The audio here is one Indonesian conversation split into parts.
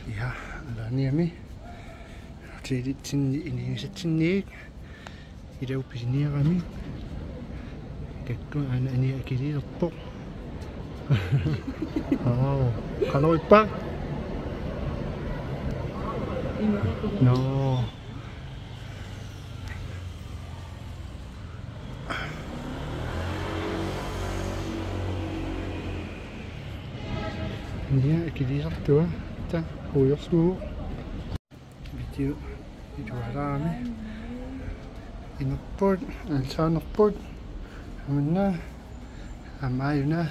Ja, alaniami. Tiditsinni inigisatsinniik. Ilaupisiniarami. Kakku ana ani akililerpo. Oh, kanoipa. No. Ja, akililertua. Ta huirsmuu. Bitiu itualaami. Inerput, alsaanerput. Amanna. Amaayuna.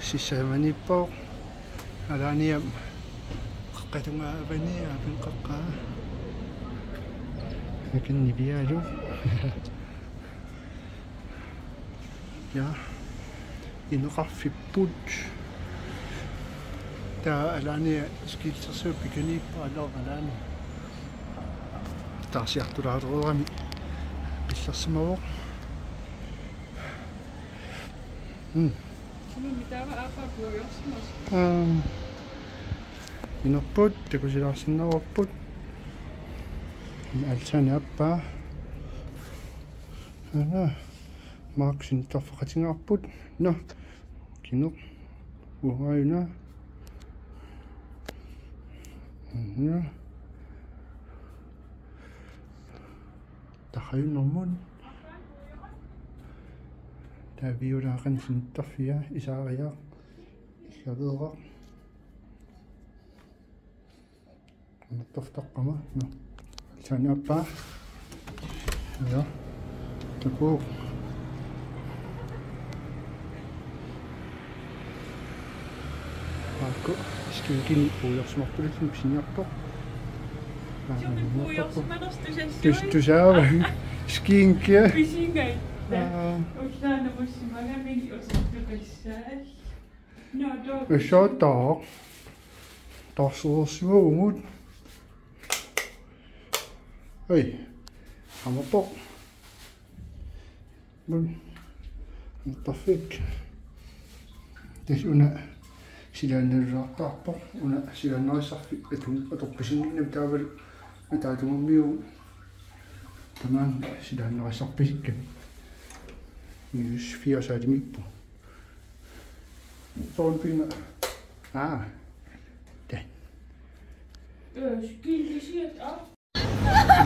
Sissamanippo. Alaniam. Qatunga abani abin qaqqa. Lakin nibialu. Ja. Ineqarfipput. Ta alani skilsersuupikaniippa alor alani. Taasiartulaatererami. Pillersimavuq. Inerput takusilaarsinnerorput. Alsani appaa. Marksin tarfaqatingaarput. No. Kino. Uhaayuna. Ja. Takhayunermun. Taviulaaqan tarfia isaariaq. Illaveeqa. Nattaftaqama. No. Alsani appaa. Ja. Taku. Aku skingkini puulersmarpulissum siniarpoq. Tusaava skinkia. Pisingai. Oksana musimagami osaqtuqissaas. No dog. Usaataq. Tarsuersuugut. Ei. Hammerpoq. Mun. Perfect. Tisuna silaannerraartaarpoq una silaannerisarfi atorpisinginna taaval ataatumammiu tamaan silaannerisarpisikka yus 84 soonpinga ta skilisiat af.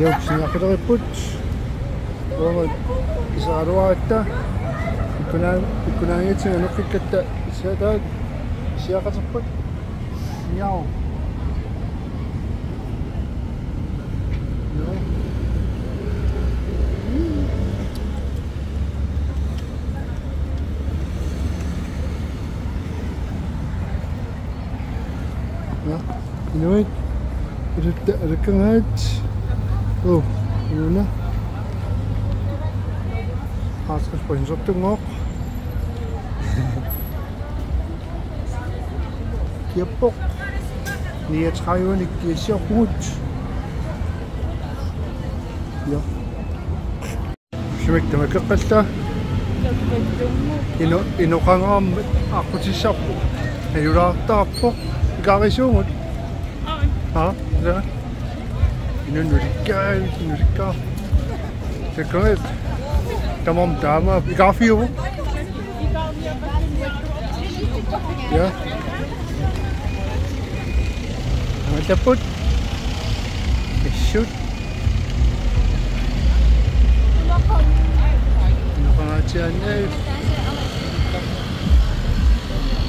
Ilauksiniarpileriput uama isaaruaatta ikkunaangitsiga nuqqikkatta isiataat isiaqaterput miau no ja inuit rukkangaat oh inuna aasqaspainsortungoq kiappoq niatrayuanik kiassiorpungut ja sumik tamakeqqalla inoqangaam aqutissarpu ayulaartaarpoq ikaarisuungut ja inunulikkaa sekkonet tamam taama ikaarfiuvu ja Mataput. Shoot. Nakangatian eh.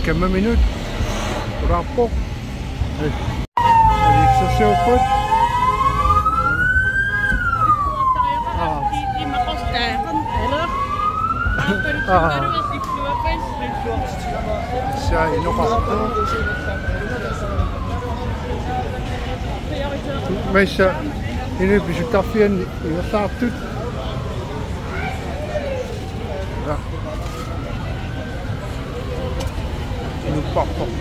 Kama minut. Rapok. Alik sa sopot. Siya inokakto. Meissa inipisutarfian inerlaartut. Ja. Nupparpoq.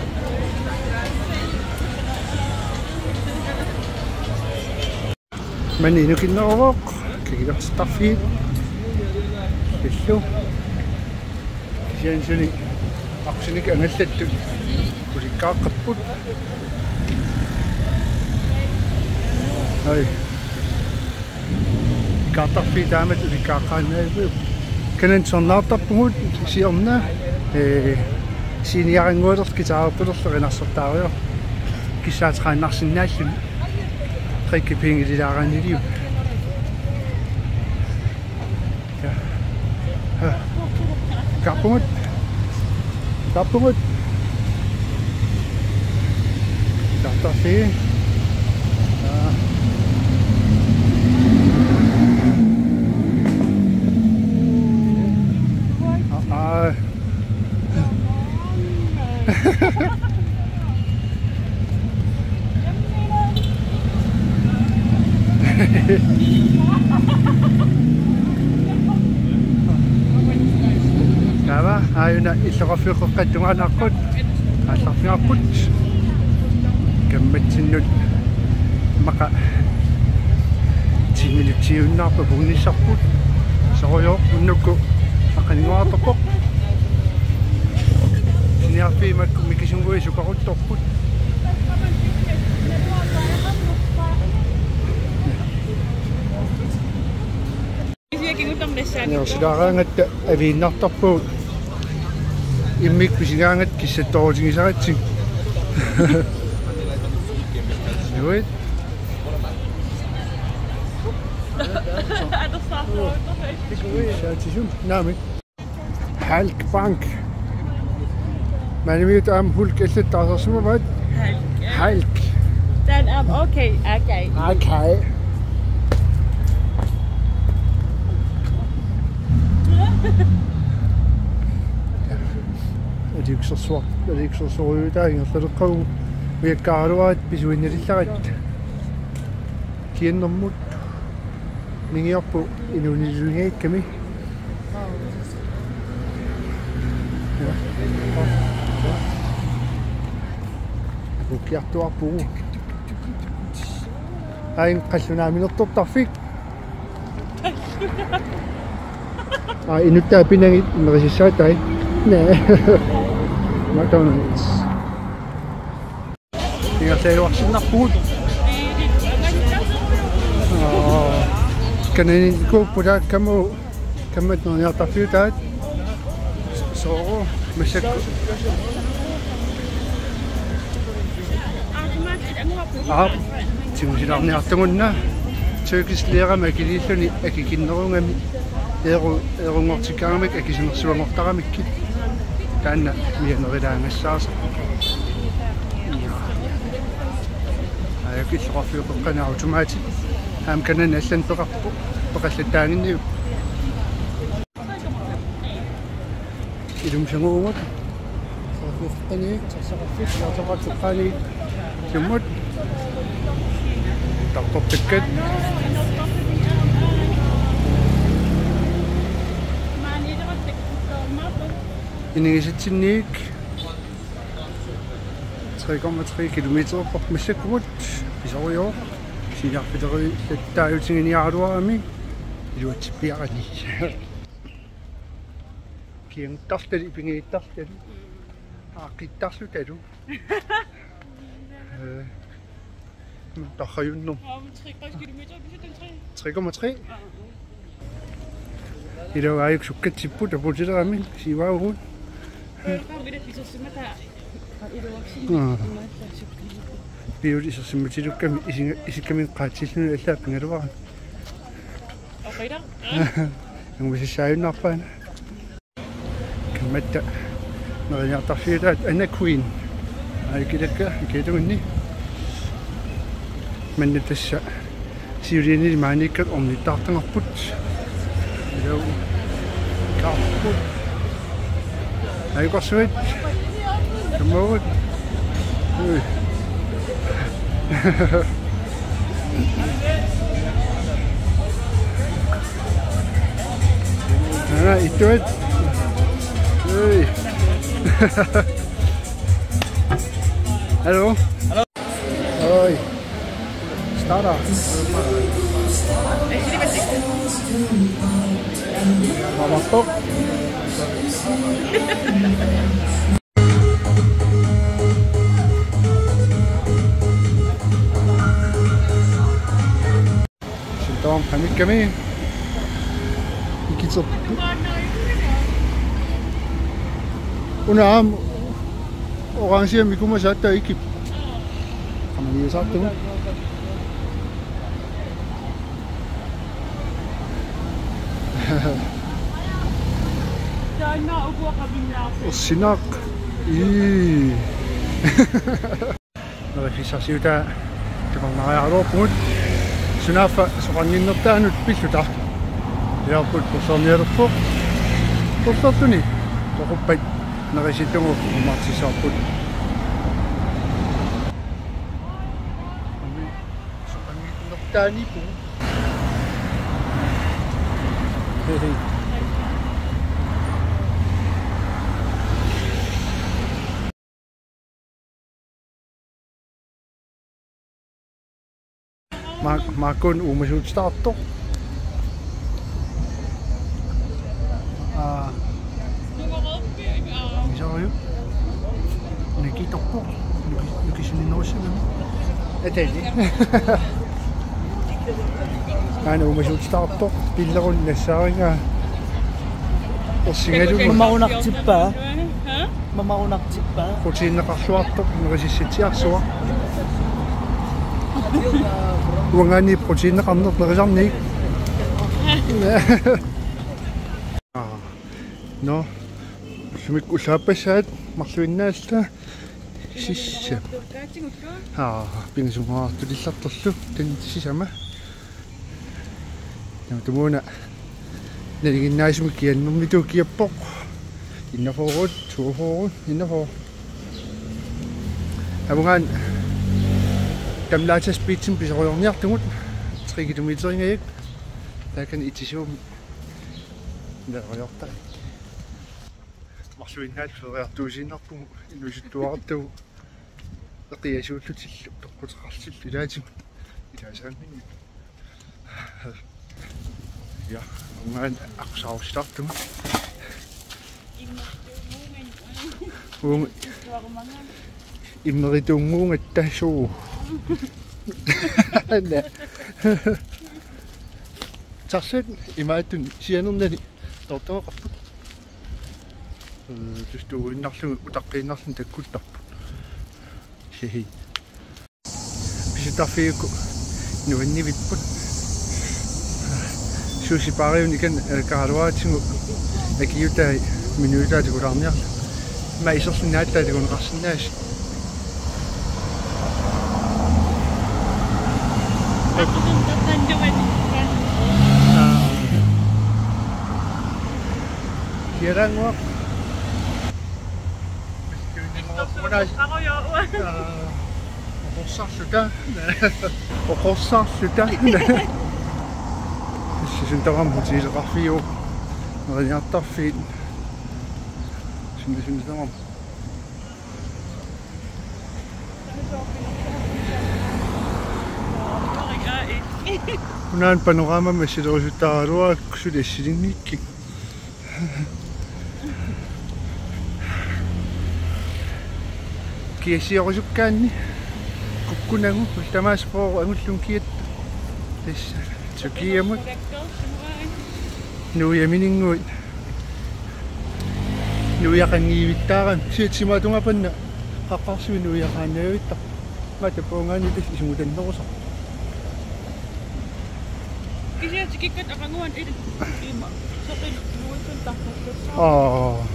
Mani nukinneruvoq kigilertarfiit. Illu. Siansuni aqsinik angallattut. ulikkaaqapput ai katarfi taamat ulikkaaqaannaavuu kanan sornaartarpungut siorna siniaranguulerl kitaaruppulerlerinarsortaario kissaatraannarsinnaallun trikkipingililaaraaniliu kappungut tartarfi Kava, ayun na illoqaffiuqqattungaanaqqut aallarfiarput kammatsinut maqa 10 minutiunnaarpa puunissarput soroyo unnukku aqaninguartorpoq siniarpiimakku mikisungui suqaruttorput ja silaaraangatta aviinnartarpuut immik pisigaangat kissattorutingisaratsi Juit Nami Halk Bank Meine Miet am Hulk ellet taasarsumavat Halk Dan okay. Adiksorsuaruyutaingerlaluqqagu uyakkaaruaat pisuinnillarat kiannermut ningiorpu inuunillugiakkami ukkiartuarpugu ain qallunaaminertortarfik inuttaa pinangit merisissaatai McDonald's. Tingaseluarsinnarpugut. Kananiku pudaat kammat noniartarfiutaat. Sooro masakku. Timusilarniartungunna Turkish leerama kililluni akikinnerungami erungortikaaramik akisinersuangortaramikkit. Taanna mianerilaangassaasa ayakillorfiuqeqqana automatic kanan allan peqarpu peqallattaanginniu ilumsanguungut sarfiuqqaniik tarsaqarfik tarsaqartuqqaaniik tummut tartortakkat Iningisitsinniik 3,3 kilometer massakkut pisorior siniarpiteri lattaayutinginiaruarami iluatippiarani kiangtartali pingiittartali aaqqittarlutalu tarrajunner 3,3 Iluaayuk sukkatsipput aputilerami siwaaguut Biut isassimutilukkami isikkamin qaatilluni allaappingaluaran angusissaayunnaarpaana kammatta meriartarfiutaat Anna Queen aikilakka ikeetugunni manna tassa siulianili maanikkat ornittaartangarput ilau kaarput aiqorsuit kamaugut ituit Hello. Hello. Oi. Stara. Mama stop. kami. Ikitsop. Una orang siya mi kuma sa ta ikip. Kami sa to. Sinak. Nalaki sa siyuta. Kapag nakayaro po. Sunafa sukanginnertaan ut pilluta. Yaaput posomero po. Posatuni. Tokopait nakisitungo maksisaput. Sukanginnertaan po. Hehe. Makon umasud starto. Bisa kayo? Nakita ko. Nakisunin siya. Eteli. Ano umasud starto. Pila ko nasa nga. Mamaunak chip pa. Mamaunak chip pa. Kung nakaswato, nakasisitsiyaswa. Wangani protein nakamnot na kasam ni. No. Sumik usapasat maksuinasta. Sisya. Pingsunga tulisatossu ten sisama. Yang tumuna. Nalingin na sumikyan mumito kiyapok. Inna forward, two forward, inna for. Abungan. Gamla spitsen bis rørnjert imod 3 kilometer ingæg. Der kan itisjon. Der har gjort det. Marsvin helt for at du sin på inusituartu. Det er jo til kontrollet i dag. I dag sådan. Ja, man aksau starten. Imritungung at so. Tasset imaitun sianunni tortoqarpu tustuuinnarlugu utaqqinarlun takkuttarpu sihi pisutaffiuku nuinnivipput suusipariun ikan karaluaatigu akiyutai minuutaatikularniarlu ma isorlunnaattaatigun qarsinnaas Kirang wak. Okosak sudah. Okosak sudah. Sebentar mesti rafio. Ternyata fit. Sini tamam. Unan panorama masih resultat ruang sudah sedikit. Kiasiorusukkaanni kukkunagu ultamaasqooru angullunkiat tas tukiamut nuuyamininguut nuuyaqangiivittaaran siitsimaatungapanna qaqqarsui nuuyaqaannaavittar matapuungaani tas isumutannerusa kisiatikikkat aqanguan ima saqil nuutun tahtassаа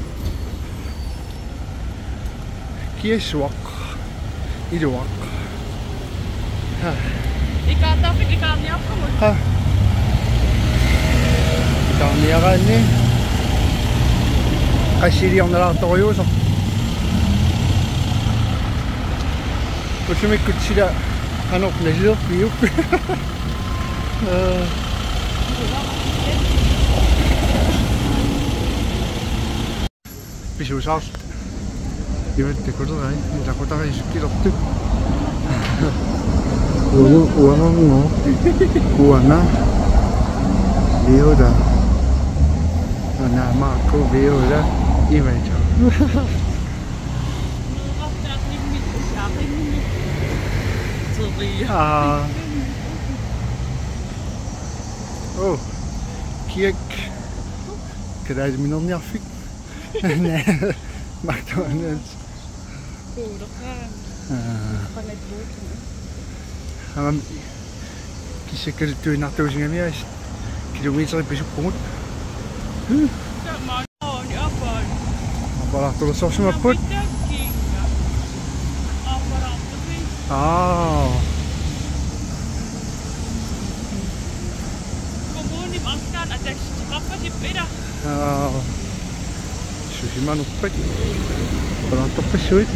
Kieswak, iduwak. Ikatapik ikamnya apa mo? Ha. Ikamnya kan ni. Kasi di ang nalatayo sa. Kasi may kutsila ano nasilo piyuk. Pisusas. Iba te acuerdas ahí, la cota que yo quiero tú. Uana, viola, ana Marco viola, iba ya. Oh, kirk. Kan hij de minder niet afviek? Nee, McDonald's. Oh, dat kan net boten. Kies ik het toen naar Tozingen meer is. Kilometer op bezoek komt. Ja, maar oh, die afval. Maar laten we zo maar put. Ah. Gewoon die man staan, als ik schrappen die middag. Ah. Sushi man op put. Maar dan toch bezoek.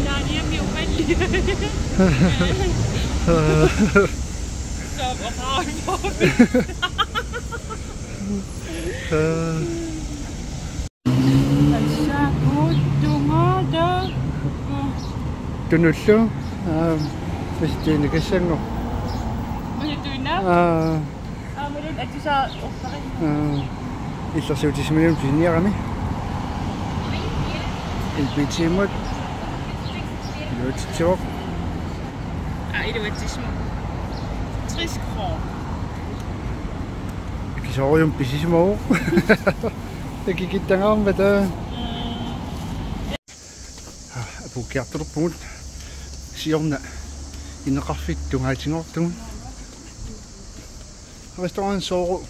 Ja, die heb je ook met je. Zo, wat hou je van? Toen het zo, we zitten in de gezin nog. Wat je doet nou? Maar dit is al opgelegd. Is dat zo tussen mij en vrienden aan mij? In het beetje moet. Je weet het zo. Ja, ieder weet het is maar. Het is gewoon. Ik zou je precies omhoog. Ik kijk het aan met de. Ik heb erop moet. Zie je in de café toen hij ging op toen. Er was toch een zo.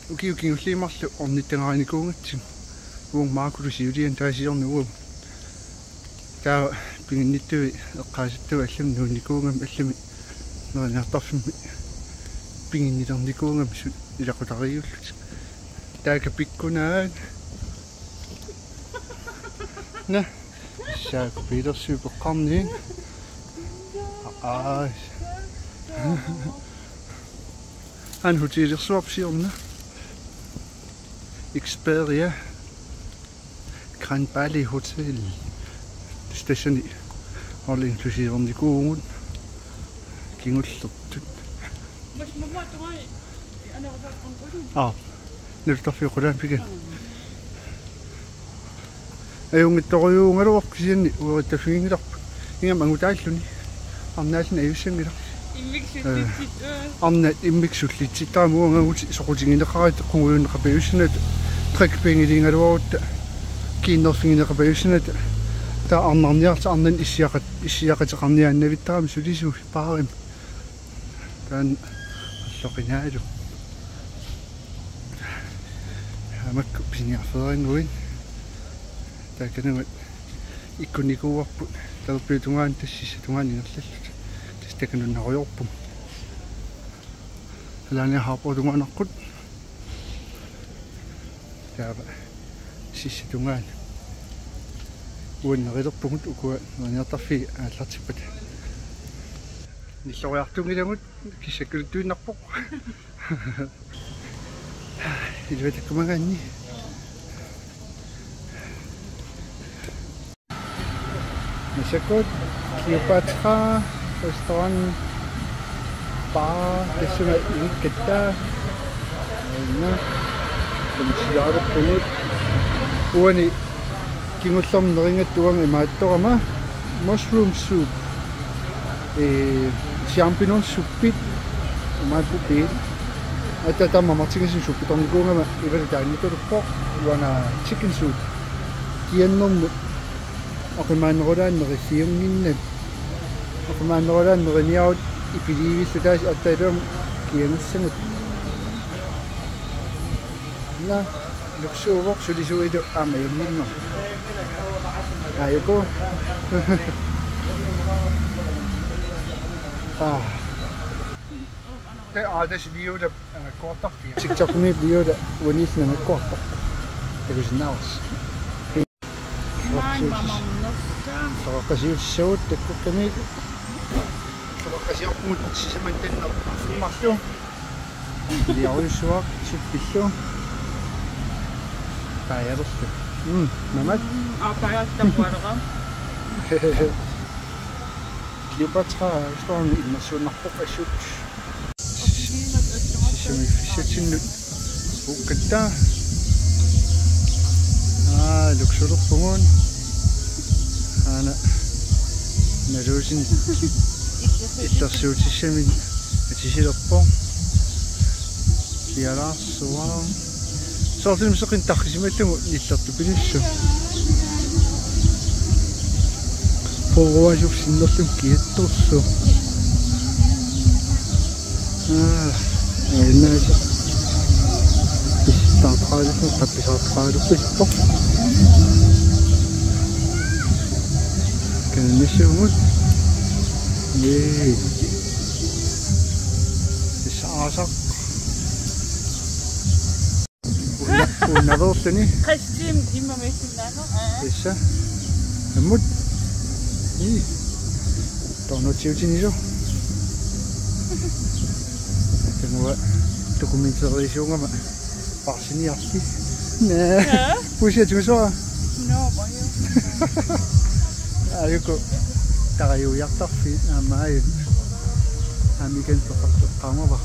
Oké, ik ging maar om niet te gaan komen. Gewoon maken dus jullie en thuis hier nu. Daar ben ik niet toe. Ik ga ze toe als je nu niet komen met je. Nou, net af ben ik niet aan die komen. Ik dacht dat er daar heb ik kunnen. Nee. Ja, ik weet dat super kan doen. En hoe zie je er zo op zien? Ik speel je. Grand Palais Hotel. Dus dat is niet alleen plezier om die komen. Ik ging het tot doen. Ah, nu is dat veel gedaan. Yung ito ko yung arok kasi ito fingin rak. Yung mangut ay luni. Am na sin ayusin rak. Am na imix ulit ta mo nga so ko jingin na ka kung yung nakapayusin na trek pingi dinga ro kino fingin na kapayusin na ta am niya sa annen isya ka sa kanya na vitam so diso paim. Dan so kinado. Mak pinya fa ngoin. Tak kena ikon ni ko wap tal petungan te si tungan ni ngasel te stekan na royop lani hapo tungan akut ya ba si tungan won redop punkt ko na ta fi latsipet ni so ya tungi demut ki sekretu napok il va te kumangani. Masakot, Cleopatra, restaurant, bar, kesuna kita, na, kumsiara punut, uani, kingusom naringat tuang imato kama, mushroom soup, champignon soupit, umapupit, at tama matsingin sin soupit ang ko nga iba rin tayo nito pork, wana chicken soup, kianom. Ako man rodan receive minne. Ako man rodan reniaw ipiliwi sa taas at tayo kiyan sangat. Na lukso wak so diso ito amay minno. Ayo ko. Det är bio det korta. Sikta på mig bio det wanis na korta. Det är snaus. So kasi shoot the kami. So kasi ako si maintain na masyo. Di ako suwak si piso. Kaya gusto. Namat. Kaya ta buwan ka. Cleopatra storm in masyo na po shoot. Si may fishing nut. Bukata. Luxurok pungon. Ana narosin ito sushi siya min at siya po Sialaarsuara. Soortum seqin tarrisimallugu illertupilissу. Poruajuf sinnerlum kiattorsu. Ennaasa. Istaaqaaluku qappisaaqaaluqippo. Kannissugut. Yee. Isaasaq. Unnavertuni. Qassim immameissinnaano. Issa. Ammut. Ii. Tornotiutiniso. Kanua dokumentarisiungama parsiniarti. Nee. Pusiatusoa. No, boyo. Ayuko taqajuiartarfi aamaayu. Amikan toqartoqqaamava.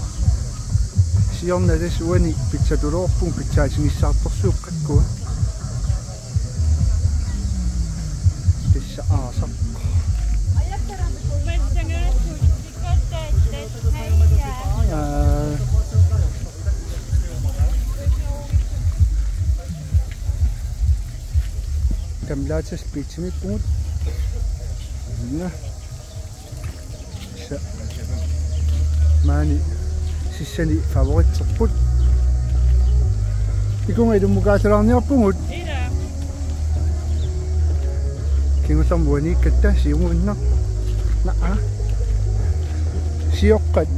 Siornales uani pitsatulorpun pitsaatigissaartorsuuq qakkua. Tissa aasaq. Kamlaatas piitsimippungut. Maani sissani favoritserput. Ikunga idumukaasalaarniarpungut. Ira. Kingullermuani katta siungunna. Naa. Sioqqat.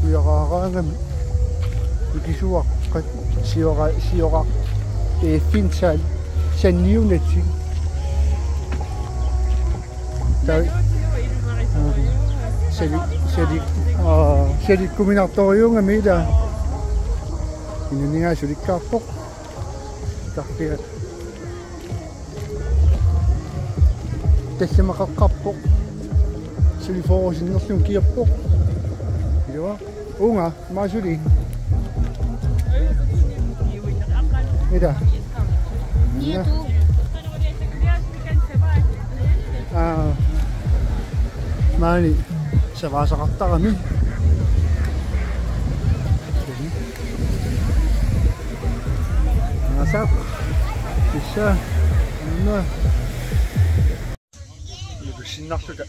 Uiaqaaraangam. Ikisuaqqat sioqa finsaal sanniunatsi. Sedi kuminartoriunga mida. Inaniga sulikkaarpoq. Tarkia. Tassamaqaqqarpoq. Suliforusinnerlum kiappoq. Iwa. Unga maasuli. Mida. Maani savaasaqartarami. Asap. Issa. Anna. Lusinnarluta.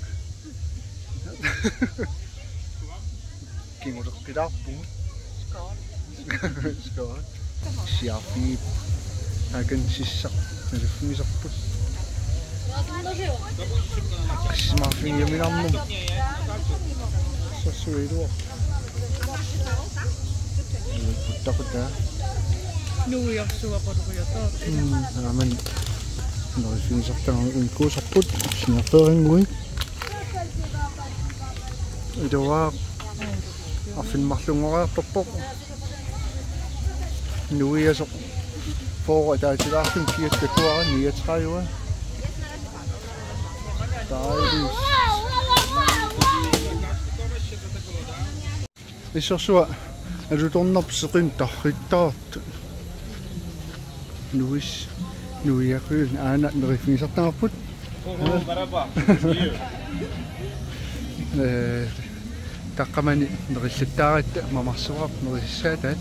Kingulerqilaarpu. Skål. Siarfi. Akan sissaq. Naluffimisarput. Qismaarfin yaminarnum. Sassuiluaq. Puttaqutta. Nuiarsuaqoruyataat. Aman. Naluffimisartangu kuusarput. Siniarperingui. Iduaq. Affinmarlungoraartorpoq. Nuiasoq. Forataatilaartum kiattakuara 39. Issorsua alutornerpseqin tarrittaartu. Nuiakuun aana neriffigisartaarput. Taqqamani nerillattaaratta mamarsuaq nerissaataat.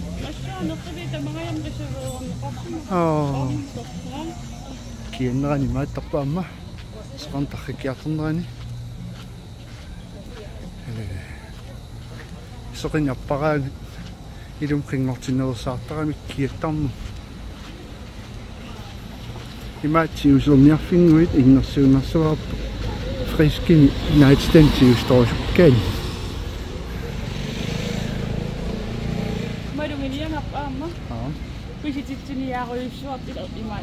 Kiannerani maattarpaamma. Seqan tarrikiartornerani. Soqinarparaangut ilum qingortinnersaartaramik kiattarmu. Imaatiusorniarfinguit innersuunarsuarpu friskini naitstantiustorusukkaani. Madungiliangappaamma. Pisititsiniaaruissuartila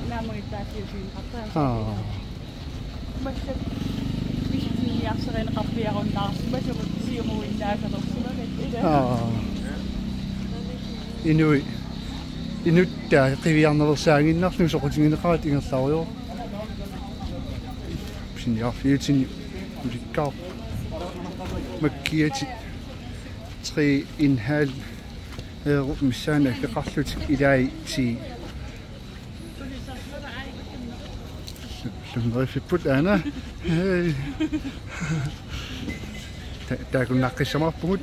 naamagitaasiusiinqartaa. Massa pisitiniarsereneqarpiarunnaarsuма suqut siumuinnaasalorsulagat ila. Inuttaa qiviarnersaanginnarlu soqutigineqarat ingerlaruyor. Siniarfiutini ulikkaar. Makkiati 3 inhal missaana keqarlutik ilai ti Lumerifipput ana. Taakunnaqqissamarpungut.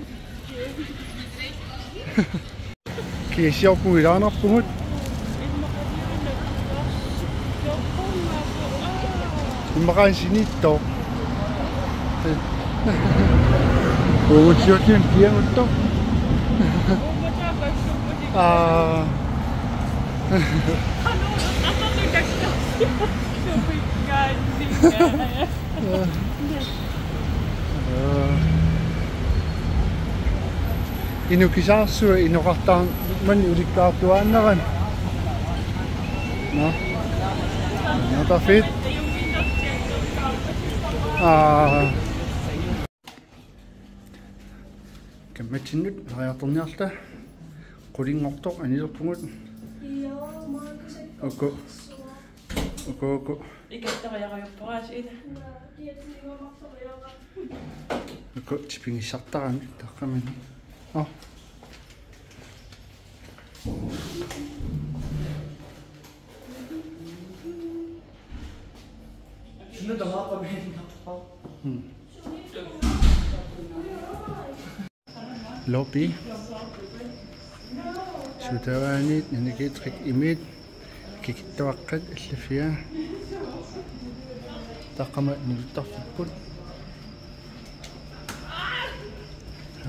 Kiisiorpugilaanarpugut imaqaansinitto uutiotien piangutto Inukisaarsua inoqartaan man ulikkaartuaannaran no perfect kammatsinut ariartorniarla qulinngortoq anilerpungut oko икаттариариуппараас ила oko tipingissartarami taqqamani lobby sutawaanit nanikitrik imit kikittawaqqat allafia taqqama niluttarfipпут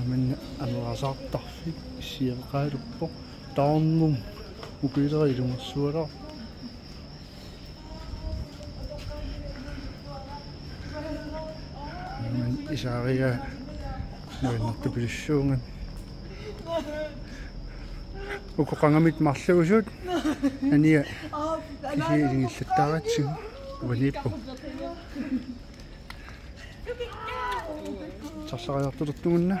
amanna aluasaartarfik issiaqaaluppo taarnum ukilerilungersuala aman isaaria nuinnertupilussuungan ukoqangamit marlugusut ania kisiilingillаттааратсигу уалииппу тассариартулертугунна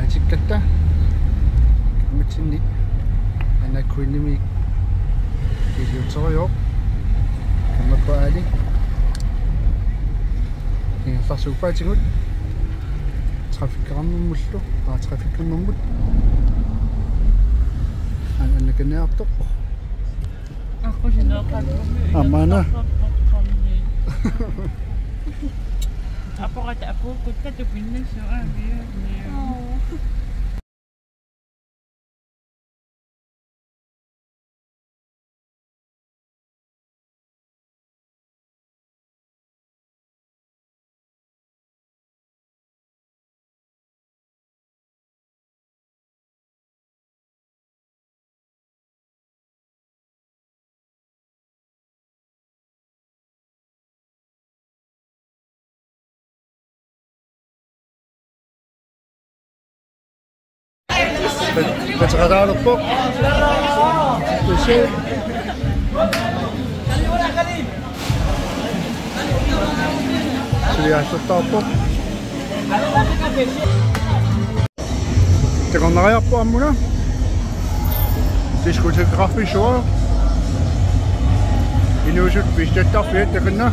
атиккатта каматсинни анаккуинними илиутериоқ каммаппаали ингерларсуупаатигут трафиккераммуллу трафиккермаммут аннаканаартоқ амана апората апокутта тупиннасуа виа Betradaaloppo Tuse Siliassottarpo Teqornariarpo ammuna Diskotekgrafisua Inuusut pistettarfiat teqinna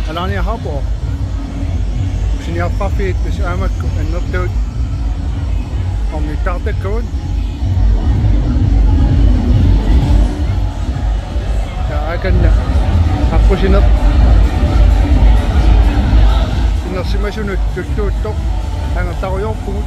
Alaaniarpo Siniarparfiit pisaamakku annertuut ormittartakkuut taakanna haqqusineq sinersimasunut tuttuuttoq angertarujorpugut